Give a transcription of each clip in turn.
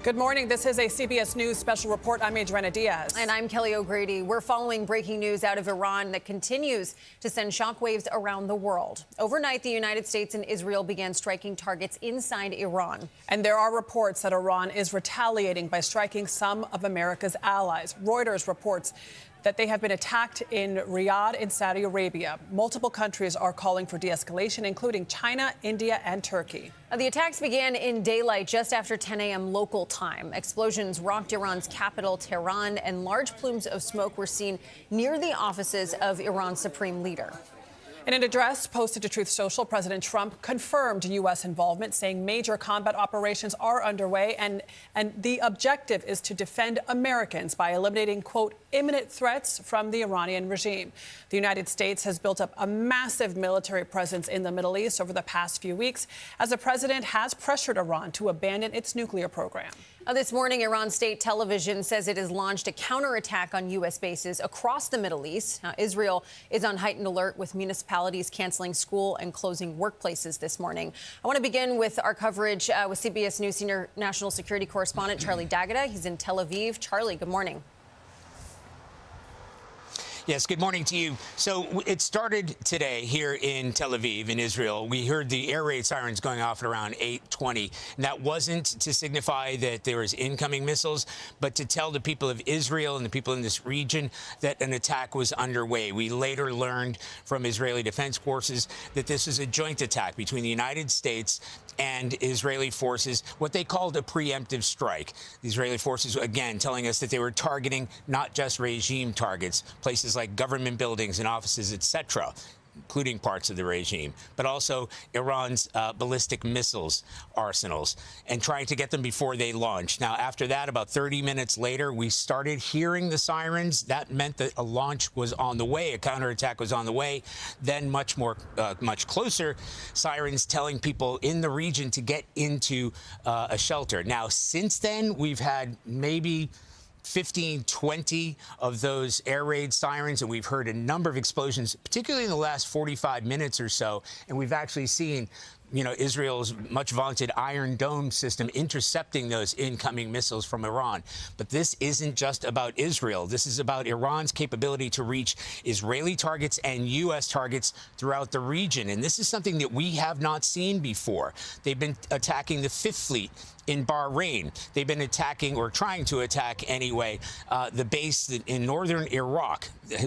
Good morning. This is a CBS News special report. I'm Adriana Diaz. And I'm Kelly O'Grady. We're following breaking news out of Iran that continues to send shockwaves around the world. Overnight, the United States and Israel began striking targets inside Iran. And there are reports that Iran is retaliating by striking some of America's allies. Reuters reports that they have been attacked in Riyadh in Saudi Arabia. Multiple countries are calling for de-escalation, including China, India, and Turkey. The attacks began in daylight just after 10 a.m. local time. Explosions rocked Iran's capital, Tehran, and large plumes of smoke were seen near the offices of Iran's supreme leader. In an address posted to Truth Social, President Trump confirmed U.S. involvement, saying major combat operations are underway, and the objective is to defend Americans by eliminating, quote, imminent threats from the Iranian regime. The United States has built up a massive military presence in the Middle East over the past few weeks, as the president has pressured Iran to abandon its nuclear program. This morning, Iran state television says it has launched a counterattack on U.S. bases across the Middle East. Now, Israel is on heightened alert, with municipalities canceling school and closing workplaces this morning. I want to begin with our coverage with CBS News senior national security correspondent Charlie D'Agata. He's in Tel Aviv. Charlie, good morning. Yes, good morning to you. So it started today here in Tel Aviv in Israel. We heard the air raid sirens going off at around 8:20. And that wasn't to signify that there was incoming missiles, but to tell the people of Israel and the people in this region that an attack was underway. We later learned from Israeli Defense Forces that this is a joint attack between the United States and Israeli forces, what they called a preemptive strike. The Israeli forces, again, telling us that they were targeting not just regime targets, places like government buildings and offices, etc., including parts of the regime, but also Iran's ballistic missiles arsenals, and trying to get them before they launch. Now, after that, about 30 minutes later, we started hearing the sirens. That meant that a launch was on the way, a counterattack was on the way. Then much closer, sirens telling people in the region to get into a shelter. Now, since then, we've had maybe 15, 20 of those air raid sirens, and we've heard a number of explosions, particularly in the last 45 minutes or so. And we've actually seen, Israel's much vaunted Iron Dome system intercepting those incoming missiles from Iran. But this isn't just about Israel. This is about Iran's capability to reach Israeli targets and U.S. targets throughout the region. And this is something that we have not seen before. They've been attacking the Fifth Fleet in Bahrain. They've been attacking, or trying to attack anyway, the base in northern Iraq,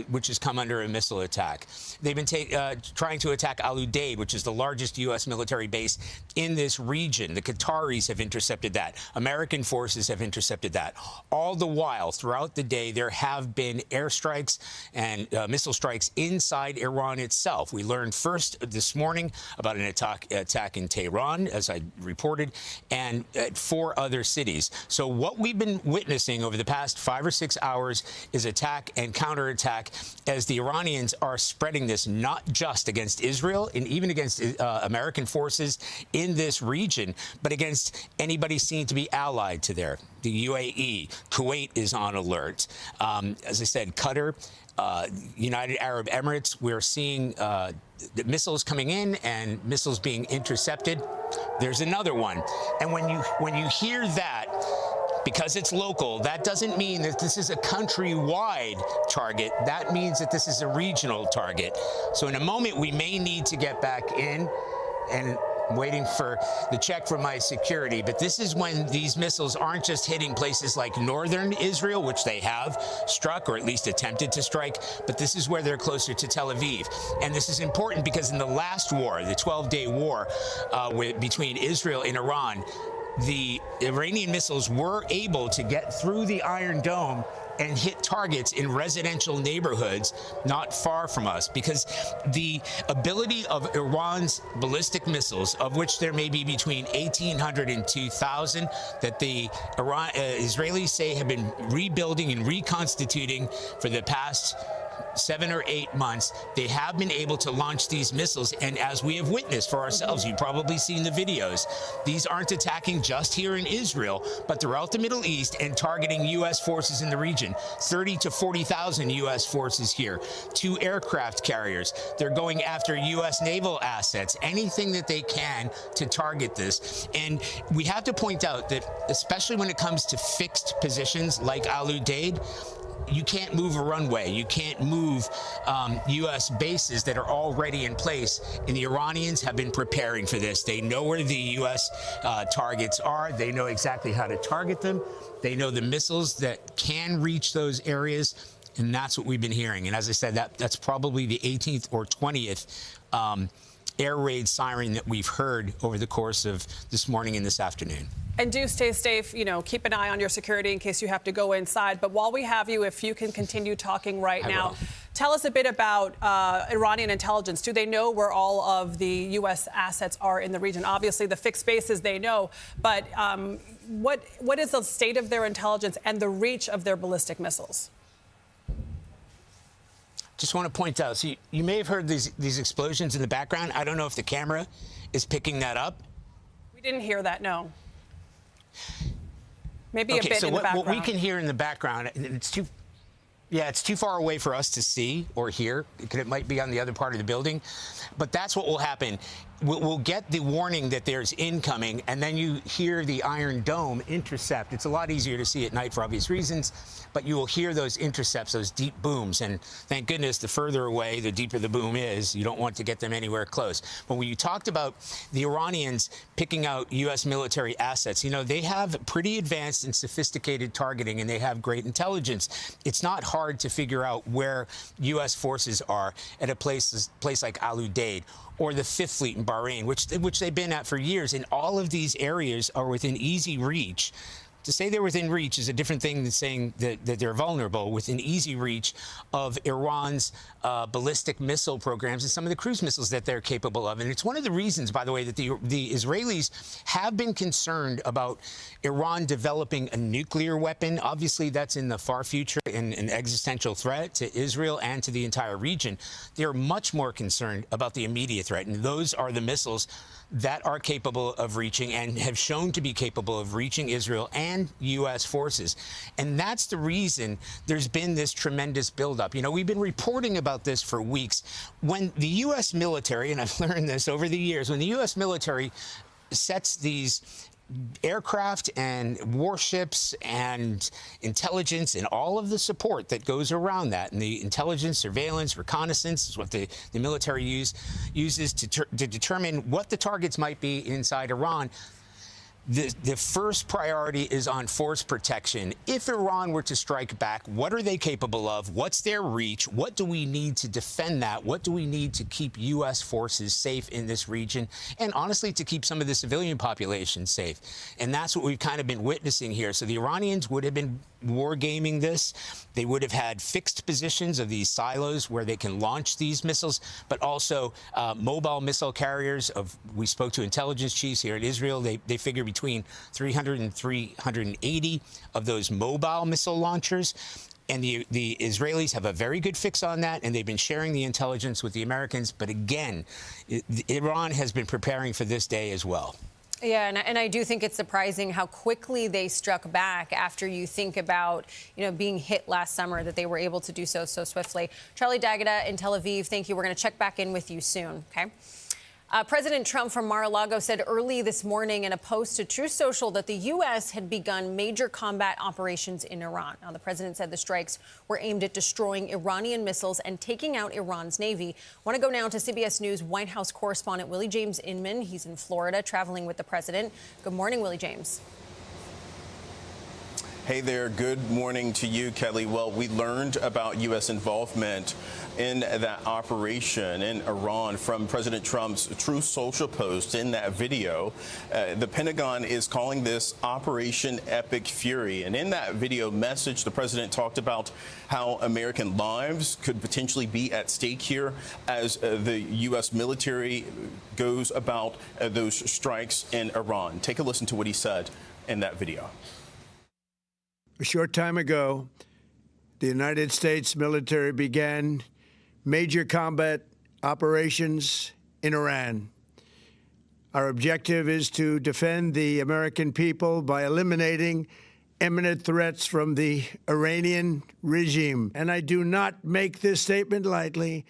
which has come under a missile attack. They've been trying to attack Al Udeid, which is the largest U.S. military base in this region. The Qataris have intercepted that. American forces have intercepted that. All the while, throughout the day, there have been airstrikes and missile strikes inside Iran itself. We learned first this morning about an attack in Tehran, as I reported, and at 4 other cities. So what we've been witnessing over the past 5 or 6 hours is attack and counterattack, as the Iranians are spreading this not just against Israel and even against American forces in this region, but against anybody seen to be allied to there. The UAE, Kuwait is on alert. As I said, Qatar, United Arab Emirates, we're seeing the missiles coming in and missiles being intercepted. There's another one. And when you hear that, because it's local, that doesn't mean that this is a countrywide target. That means that this is a regional target. So in a moment, we may need to get back in, and I'm waiting for the check from my security. But this is when these missiles aren't just hitting places like northern Israel, which they have struck, or at least attempted to strike, but this is where they're closer to Tel Aviv. And this is important because in the last war, the 12-day war between Israel and Iran, the Iranian missiles were able to get through the Iron Dome and hit targets in residential neighborhoods not far from us, because the ability of Iran's ballistic missiles, of which there may be between 1,800 and 2,000, that the Israelis say have been rebuilding and reconstituting for the past 7 or 8 months, they have been able to launch these missiles. And as we have witnessed for ourselves, you've probably seen the videos, these aren't attacking just here in Israel, but throughout the Middle East and targeting U.S. forces in the region. 30 to 40,000 U.S. forces here, 2 aircraft carriers. They're going after U.S. naval assets, anything that they can to target this. And we have to point out that, especially when it comes to fixed positions like Al-Udeid, you can't move a runway. You can't move U.S. bases that are already in place. And the Iranians have been preparing for this. They know where the U.S. targets are. They know exactly how to target them. They know the missiles that can reach those areas. And that's what we've been hearing. And as I said, that's probably the 18th or 20th air raid siren that we've heard over the course of this morning and this afternoon. And do stay safe, keep an eye on your security in case you have to go inside. But while we have you, if you can continue talking right now, tell us a bit about Iranian intelligence. Do they know where all of the U.S. assets are in the region? Obviously, the fixed bases they know, but what is the state of their intelligence and the reach of their ballistic missiles? Just want to point out, so you may have heard these explosions in the background. I don't know if the camera is picking that up. We didn't hear that, no. Maybe a bit so in the background. What we can hear in the background, it's too far away for us to see or hear. It might be on the other part of the building. But that's what will happen. We'll get the warning that there's incoming, and then you hear the Iron Dome intercept. It's a lot easier to see at night for obvious reasons, but you will hear those intercepts, those deep booms. And thank goodness, the further away, the deeper the boom is. You don't want to get them anywhere close. But when you talked about the Iranians picking out U.S. military assets, they have pretty advanced and sophisticated targeting, and they have great intelligence. It's not hard to figure out where U.S. forces are at a place like Al-Udeid or the Fifth Fleet in Bahrain, which they've been at for years. And all of these areas are within easy reach. To say they're within reach is a different thing than saying that they're vulnerable, within easy reach of Iran's ballistic missile programs and some of the cruise missiles that they're capable of. And it's one of the reasons, by the way, that the Israelis have been concerned about Iran developing a nuclear weapon. Obviously, that's in the far future and an existential threat to Israel and to the entire region. They're much more concerned about the immediate threat, and those are the missiles that are capable of reaching and have shown to be capable of reaching Israel and U.S. forces. And that's the reason there's been this tremendous buildup. We've been reporting about this for weeks. When the U.S. military, and I've learned this over the years, when the U.S. military sets these aircraft and warships and intelligence and all of the support that goes around that, and the intelligence, surveillance, reconnaissance is what the military uses to determine what the targets might be inside Iran. The first priority is on force protection. If Iran were to strike back, what are they capable of? What's their reach? What do we need to defend that? What do we need to keep U.S. forces safe in this region? And honestly, to keep some of the civilian population safe. And that's what we've kind of been witnessing here. So the Iranians would have been wargaming this. They would have had fixed positions of these silos where they can launch these missiles, but also mobile missile carriers. We spoke to intelligence chiefs here in Israel. They figure between 300 and 380 of those mobile missile launchers. And the Israelis have a very good fix on that, and they've been sharing the intelligence with the Americans. But again, Iran has been preparing for this day as well. Yeah, and I do think it's surprising how quickly they struck back after you think about, being hit last summer, that they were able to do so swiftly. Charlie D'Agata in Tel Aviv, thank you. We're going to check back in with you soon, okay? President Trump from Mar-a-Lago said early this morning in a post to Truth Social that the U.S. had begun major combat operations in Iran. Now, the president said the strikes were aimed at destroying Iranian missiles and taking out Iran's Navy. I want to go now to CBS News White House correspondent Willie James Inman. He's in Florida traveling with the president. Good morning, Willie James. Hey there. Good morning to you, Kelly. Well, we learned about U.S. involvement in that operation in Iran from President Trump's Truth Social post. In that video, the Pentagon is calling this Operation Epic Fury. And in that video message, the president talked about how American lives could potentially be at stake here as the U.S. military goes about those strikes in Iran. Take a listen to what he said in that video. A short time ago, the United States military began major combat operations in Iran. Our objective is to defend the American people by eliminating imminent threats from the Iranian regime. And I do not make this statement lightly.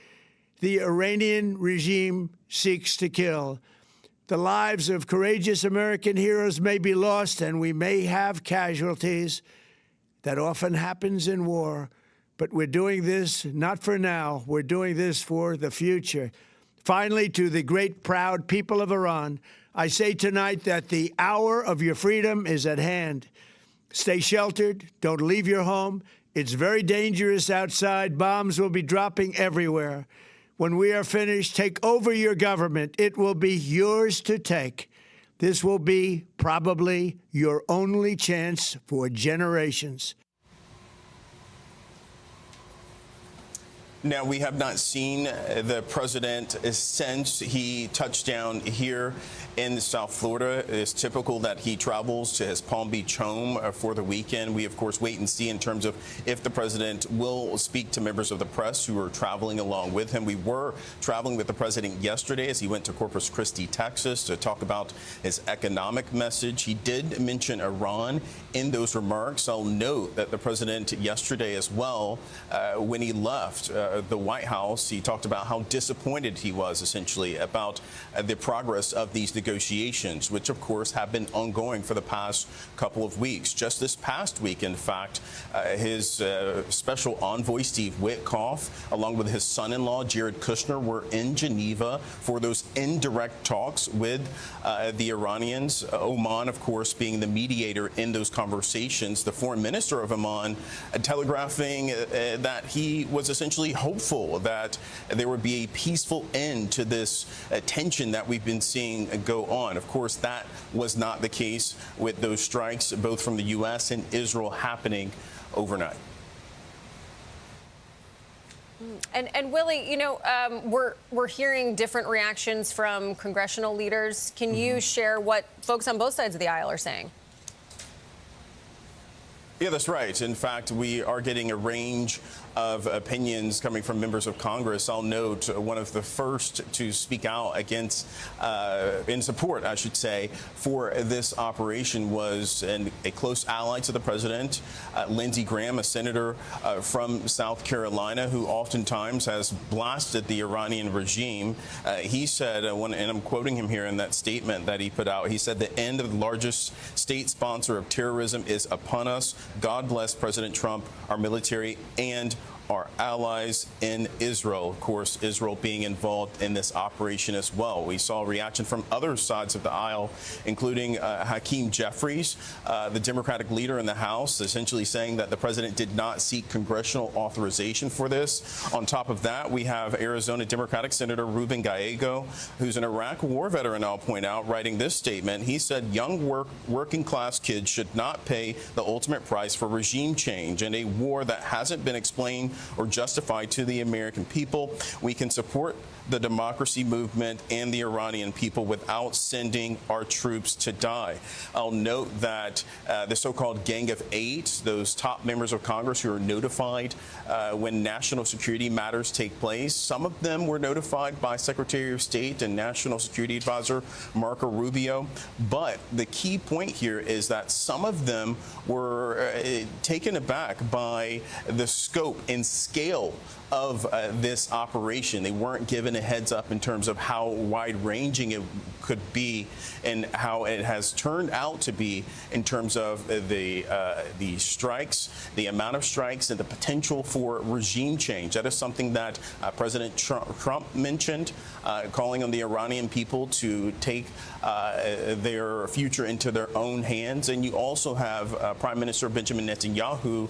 The Iranian regime seeks to kill. The lives of courageous American heroes may be lost, and we may have casualties. That often happens in war. But we're doing this not for now. We're doing this for the future. Finally, to the great, proud people of Iran, I say tonight that the hour of your freedom is at hand. Stay sheltered. Don't leave your home. It's very dangerous outside. Bombs will be dropping everywhere. When we are finished, take over your government. It will be yours to take. This will be probably your only chance for generations. Now, we have not seen the president since he touched down here in South Florida. It's typical that he travels to his Palm Beach home for the weekend. We, of course, wait and see in terms of if the president will speak to members of the press who are traveling along with him. We were traveling with the president yesterday as he went to Corpus Christi, Texas, to talk about his economic message. He did mention Iran in those remarks. I'll note that the president yesterday as well, when he left the White House, he talked about how disappointed he was, essentially, about the progress of these negotiations, which, of course, have been ongoing for the past couple of weeks. Just this past week, in fact, his special envoy, Steve Witkoff, along with his son-in-law, Jared Kushner, were in Geneva for those indirect talks with the Iranians. Oman, of course, being the mediator in those conversations. The foreign minister of Oman telegraphing that he was essentially hopeful that there would be a peaceful end to this tension that we've been seeing go on. Of course, that was not the case with those strikes, both from the U.S. and Israel, happening overnight. And Willie, you know, we're hearing different reactions from congressional leaders. Can you share what folks on both sides of the aisle are saying? Yeah, that's right. In fact, we are getting a range of opinions coming from members of Congress. I'll note one of the first to speak out against, in support, I should say, for this operation was a close ally to the president, Lindsey Graham, a senator from South Carolina, who oftentimes has blasted the Iranian regime. He said, and I'm quoting him here in that statement that he put out, he said, "The end of the largest state sponsor of terrorism is upon us. God bless President Trump, our military, and our allies in Israel." Of course, Israel being involved in this operation as well. We saw a reaction from other sides of the aisle, including Hakeem Jeffries, the Democratic leader in the House, essentially saying that the president did not seek congressional authorization for this. On top of that, we have Arizona Democratic Senator Ruben Gallego, who's an Iraq war veteran, I'll point out, writing this statement. He said young working class kids should not pay the ultimate price for regime change in a war that hasn't been explained or justified to the American people. We can support the democracy movement and the Iranian people without sending our troops to die. I'll note that the so-called Gang of Eight, those top members of Congress who are notified when national security matters take place, some of them were notified by Secretary of State and National Security Advisor Marco Rubio. But the key point here is that some of them were taken aback by the scope and scale of this operation. They weren't given a heads up in terms of how wide-ranging it could be and how it has turned out to be in terms of the strikes, the amount of strikes, and the potential for regime change. That is something that President Trump mentioned, calling on the Iranian people to take their future into their own hands. And you also have Prime Minister Benjamin Netanyahu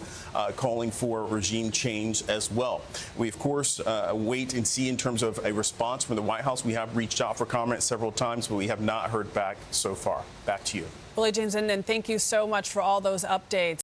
calling for regime change as well. We, of course, wait and see in terms of a response from the White House. We have reached out for comment several times, but we have not heard back so far. Back to you. Willie James, and thank you so much for all those updates.